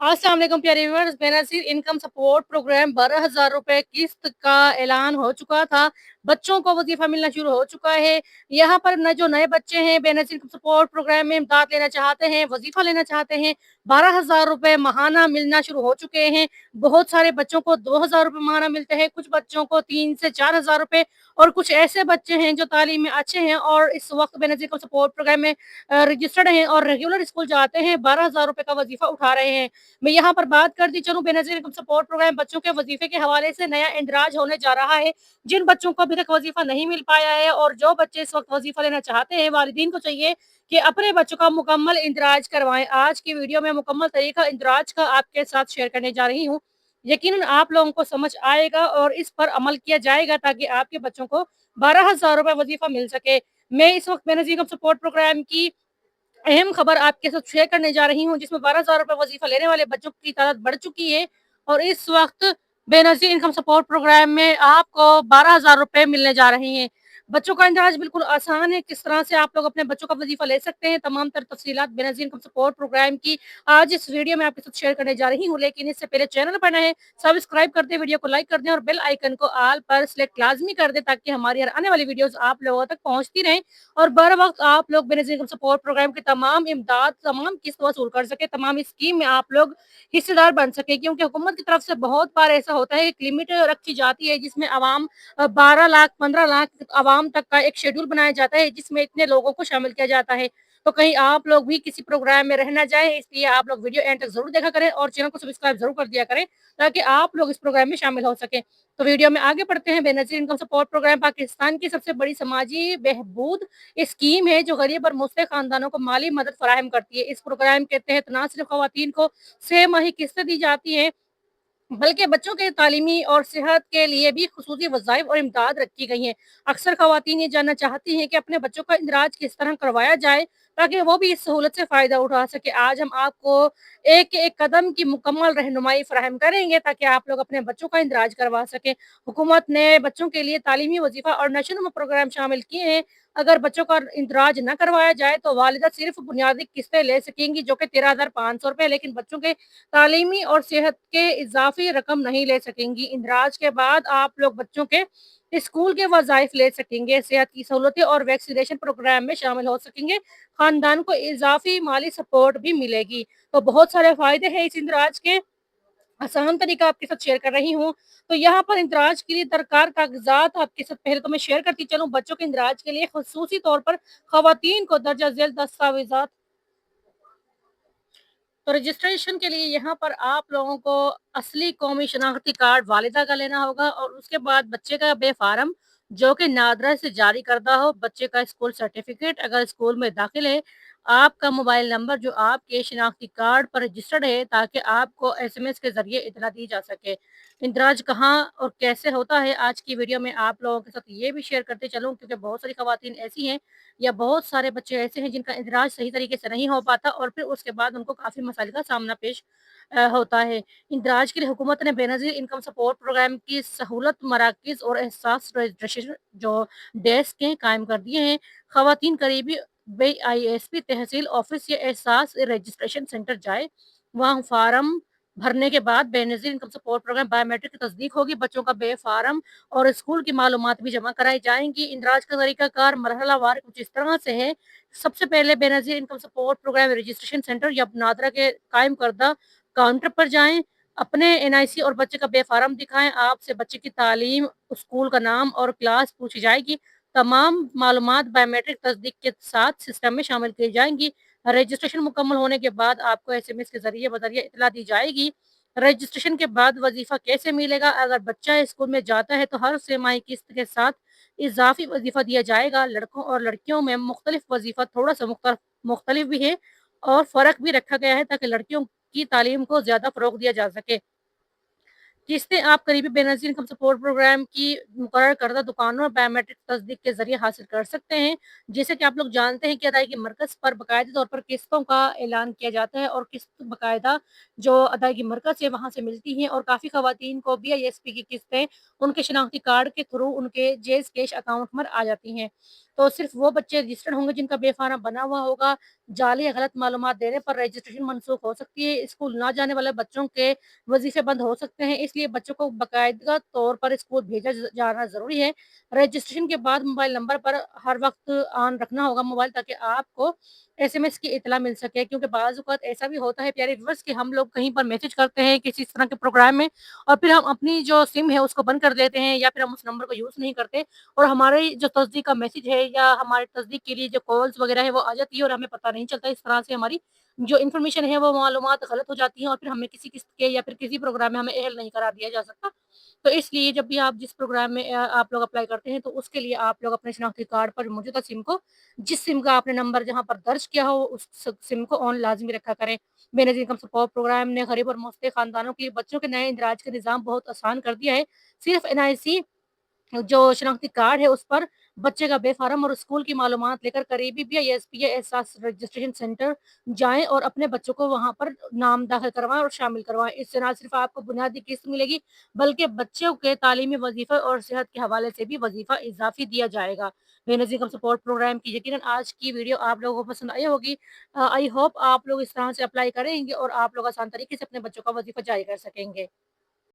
अस्सलाम वालेकुम प्यारे viewers. Benazir income support program 12,000 रुपए किस्त का ऐलान हो चुका था। बच्चों को वजीफा मिलना शुरू हो चुका है। यहाँ पर न जो नए बच्चे हैं बेनज़ीर इनकम सपोर्ट प्रोग्राम में इमदाद लेना चाहते हैं, वजीफा लेना चाहते हैं, 12,000 रुपए माहाना मिलना शुरू हो चुके हैं। बहुत सारे बच्चों को 2,000 रुपए माहाना मिलते हैं, कुछ बच्चों को 3 से 4,000 रुपए, और कुछ ऐसे बच्चे हैं जो तालीम में अच्छे हैं और इस वक्त बेनज़ीर इनकम सपोर्ट प्रोग्राम में रजिस्टर्ड हैं और रेगुलर स्कूल जाते हैं, 12,000 रुपए का वजीफा उठा रहे हैं। मैं यहाँ पर बात करती चलूँ, बेनज़ीर इनकम सपोर्ट प्रोग्राम बच्चों के वजीफे के हवाले से नया इंदराज होने जा रहा है। जिन बच्चों को अभी तक वजीफा नहीं मिल पाया है और जो बच्चे इस वक्त वजीफा लेना चाहते हैं, वालिदीन को चाहिए कि अपने बच्चों का मुकम्मल इंदराज करवाएं। आज की वीडियो में मुकम्मल तरीका इंदराज का आपके साथ शेयर करने जा रही हूँ। यकीनन आप लोगों को समझ आएगा और इस पर अमल किया जाएगा ताकि आपके बच्चों को 12,000 रुपए वजीफा मिल सके। मैं इस वक्त बेनज़ीर इनकम सपोर्ट प्रोग्राम की अहम खबर आपके साथ शेयर करने जा रही हूँ, जिसमें 12,000 रुपए वजीफा लेने वाले बच्चों की तादाद बढ़ चुकी है और इस वक्त बेनज़ीर इनकम सपोर्ट प्रोग्राम में आपको 12,000 रुपए मिलने जा रहे हैं। बच्चों का इंदराज बिल्कुल आसान है। किस तरह से आप लोग अपने बच्चों का वजीफा ले सकते हैं, तमाम तर तफसीलात बेनज़ीर इनकम सपोर्ट प्रोग्राम की आज इस वीडियो में आपके साथ शेयर करने जा रही हूँ। लेकिन इससे पहले चैनल पर नए हैं, सब्सक्राइब कर दें, वीडियो को लाइक कर दें और बेल आइकन को ऑल पर सेलेक्ट लाजमी कर दें ताकि हमारी हर आने वाली वीडियोस आप लोगों तक पहुंचती रहें और बर वक्त आप लोग बेनज़ीर इनकम सपोर्ट प्रोग्राम के तमाम इमदाद, तमाम किस्त वसूल कर सके, तमाम स्कीम में आप लोग हिस्सेदार बन सके। क्योंकि हुकूमत की तरफ से बहुत बार ऐसा होता है कि लिमिट रखी जाती है जिसमें अवाम 12 लाख 15 लाख अवाम तक का एक शेड्यूल बनाया जाता है जिसमें इतने लोगों को शामिल किया जाता है। तो कहीं आप लोग भी किसी प्रोग्राम में रह ना जाए, इसलिए आप लोग वीडियो एंड तक जरूर देखा करें और चैनल को सब्सक्राइब जरूर कर दिया करें ताकि आप लोग इस प्रोग्राम में शामिल हो सके। तो वीडियो में आगे बढ़ते हैं। Benazir income support program Pakistan की सबसे बड़ी समाजी बहबूद स्कीम है जो गरीब और मुस्तहक खानदानों को माली मदद फराहम करती है। इस प्रोग्राम के तहत न सिर्फ खवातीन को 6 माही किस्तें दी जाती हैं, बल्कि बच्चों के तालीमी और सेहत के लिए भी खुसूसी वज़ाइफ और इमदाद रखी गई हैं। अक्सर खवातीन ये जानना चाहती हैं कि अपने बच्चों का इंदराज किस तरह करवाया जाए ताकि वो भी इस सहूलत से फ़ायदा उठा सके। आज हम आपको एक-एक कदम की मुकम्मल रहनुमाई फ़राहम करेंगे ताकि आप लोग अपने बच्चों का इंदराज करवा सकें। हुकूमत ने बच्चों के लिए तालीमी वज़ीफ़ा और नशो-नुमा प्रोग्राम शामिल किए हैं। अगर बच्चों का इंदराज न करवाया जाए तो वालिदा सिर्फ़ बुनियादी किस्तें ले सकेंगी जो कि 13,500 रुपए, लेकिन बच्चों के तालीमी और सेहत के इजाफी रकम नहीं ले सकेंगी। इंदराज के बाद आप लोग बच्चों के स्कूल के वज़ाइफ ले सकेंगे, सेहत की सहूलतें और वैक्सीनेशन प्रोग्राम में शामिल हो सकेंगे। खानदान को इजाफी माली सपोर्ट भी मिलेगी। तो बहुत सारे फ़ायदे हैं इस इंदराज के। आसान तरीका आपके साथ शेयर कर रही हूँ। तो यहाँ पर इंदराज के लिए दरकार कागज़ात आपके साथ पहले तो मैं शेयर करती चलूँ। बच्चों के इंदराज के लिए खुसूसी तौर पर खवातीन को दर्जा ज़ैल दस्तावेज़ात, तो रजिस्ट्रेशन के लिए यहाँ पर आप लोगों को असली कौमी शनाख्ती कार्ड वालिदा का लेना होगा और उसके बाद बच्चे का बे फार्म जो कि नादरा से जारी करदा हो, बच्चे का स्कूल सर्टिफिकेट अगर स्कूल में दाखिल है, आपका मोबाइल नंबर जो आपके शनाख्ती कार्ड पर रजिस्टर्ड है ताकि आपको एसएमएस के जरिए इतला दी जा सके। इंदराज कहाँ और कैसे होता है आज की वीडियो में आप लोगों के साथ ये भी शेयर करते चलूँ क्योंकि बहुत सारी खवातीन ऐसी हैं या बहुत सारे बच्चे ऐसे हैं जिनका इंदराज सही तरीके से नहीं हो पाता और फिर उसके बाद उनको काफ़ी मसाइल का सामना पेश होता है। इंदराज के लिए हुकूमत ने बेनज़ीर इनकम सपोर्ट प्रोग्राम की सहूलत मराकज़ और एहसास रजिस्ट्रेशन जो डेस्क हैं कायम कर दिए हैं। खवातीन करीबी बीआईएसपी तहसील ऑफिस या एहसास रजिस्ट्रेशन सेंटर जाए, वहाँ फार्म भरने के बाद Benazir income support program biometric की तस्दीक होगी, बच्चों का बे फार्म और स्कूल की मालूमात भी जमा कराई जाएँगी। इंदराज का तरीकाकार मरहलावार कुछ इस तरह से है। सबसे पहले Benazir income support program registration center या नादरा के कायम करदा काउंटर पर जाएँ, अपने एनआईसी और बच्चे का बे फार्म दिखाएँ, आपसे बच्चे की तालीम, स्कूल का नाम और क्लास पूछी जाएगी। तमाम मालूमात बायोमेट्रिक तस्दीक के साथ सिस्टम में शामिल की जाएँगी। रजिस्ट्रेशन मुकम्मल होने के बाद आपको एसएमएस के ज़रिए बदरिया इत्तला दी जाएगी। रजिस्ट्रेशन के बाद वजीफ़ा कैसे मिलेगा? अगर बच्चा स्कूल में जाता है तो हर तिमाही किस्त के साथ इज़ाफ़ी वजीफ़ा दिया जाएगा। लड़कों और लड़कियों में मुख्तलिफ वजीफ़ा थोड़ा-सा मुख्तलिफ भी है और फ़र्क भी रखा गया है ताकि लड़कियों की तालीम को ज़्यादा फ़रोग़ दिया जा सके। किस्तें आप करीबी बेनज़ीर इनकम सपोर्ट प्रोग्राम की मुकर्रर करदा दुकानों और बायोमेट्रिक तस्दीक के ज़रिए हासिल कर सकते हैं। जैसे कि आप लोग जानते हैं कि अदायगी मरकज़ पर बाकायदे तौर पर किस्तों का ऐलान किया जाता है और किस्त बाकायदा जो अदायगी मरकज़ है वहाँ से मिलती हैं और काफ़ी ख़वातीन को बीआईएसपी की किस्तें उनके शनाख्ती कार्ड के थ्रू उनके जेज़ कैश अकाउंट में आ जाती हैं। तो सिर्फ़ वो बच्चे रजिस्टर्ड होंगे जिनका बे-फ़ार्म बना हुआ होगा। जाली या गलत मालूमात देने पर रजिस्ट्रेशन मनसूख हो सकती है। स्कूल ना जाने वाले बच्चों के वज़ीफ़े बंद हो सकते हैं, इसलिए बच्चों को बाकायदा तौर पर स्कूल भेजा जाना ज़रूरी है। रजिस्ट्रेशन के बाद मोबाइल नंबर पर हर वक़्त ऑन रखना होगा मोबाइल, ताकि आपको एसएमएस की इत्तला मिल सके, क्योंकि बाज़ औक़ात ऐसा भी होता है प्यारे व्यूअर्स कि हम लोग कहीं पर मैसेज करते हैं किसी इस तरह के प्रोग्राम में, और फिर हम अपनी जो सिम है उसको बंद कर देते हैं, या फिर हम उस नंबर को यूज़ नहीं करते, और हमारी जो तस्दीक का मैसेज है या हमारी तस्दीक के लिए जो कॉल्स वग़ैरह है वो आ जाती है और हमें पता नहीं चलता। इस तरह से हमारी जो इन्फॉर्मेशन है वो मालूमात गलत हो जाती हैं, और फिर हमें किसी किस्त के या फिर किसी प्रोग्राम में हमें अहल नहीं करार दिया जा सकता। तो इसलिए जब भी आप जिस प्रोग्राम में आप लोग अप्लाई करते हैं, तो उसके लिए आप लोग अपने शनाख्ती कार्ड पर मौजूदा सिम को, जिस सिम का आपने नंबर जहाँ पर दर्ज किया हो, उस सिम को ऑन लाज़मी रखा करें। बेनज़ीर इनकम सपोर्ट प्रोग्राम ने गरीब और मुस्तहिक खानदानों के लिए बच्चों के नए इंदराज का निज़ाम बहुत आसान कर दिया है। सिर्फ़ एनआईसी जो शनाख्ती कार्ड है उस पर बच्चे का बे-फ़ार्म और स्कूल की मालूमात लेकर करीबी बीआईएसपी या एहसास रजिस्ट्रेशन सेंटर जाएँ और अपने बच्चों को वहाँ पर नाम दाखिल करवाएँ और शामिल करवाएँ। इससे ना सिर्फ़ आपको बुनियादी किस्त मिलेगी, बल्कि बच्चों के तालीमी वज़ीफ़े और सेहत के हवाले से भी वज़ीफ़ा इज़ाफ़ी दिया जाएगा। बेनज़ीर इनकम सपोर्ट प्रोग्राम की यकीनन आज की वीडियो आप लोगों को पसंद आई होगी। आई होप आप लोग इस तरह से अप्लाई करेंगे और आप लोग आसान तरीके से अपने बच्चों का वज़ीफ़ा जारी कर सकेंगे।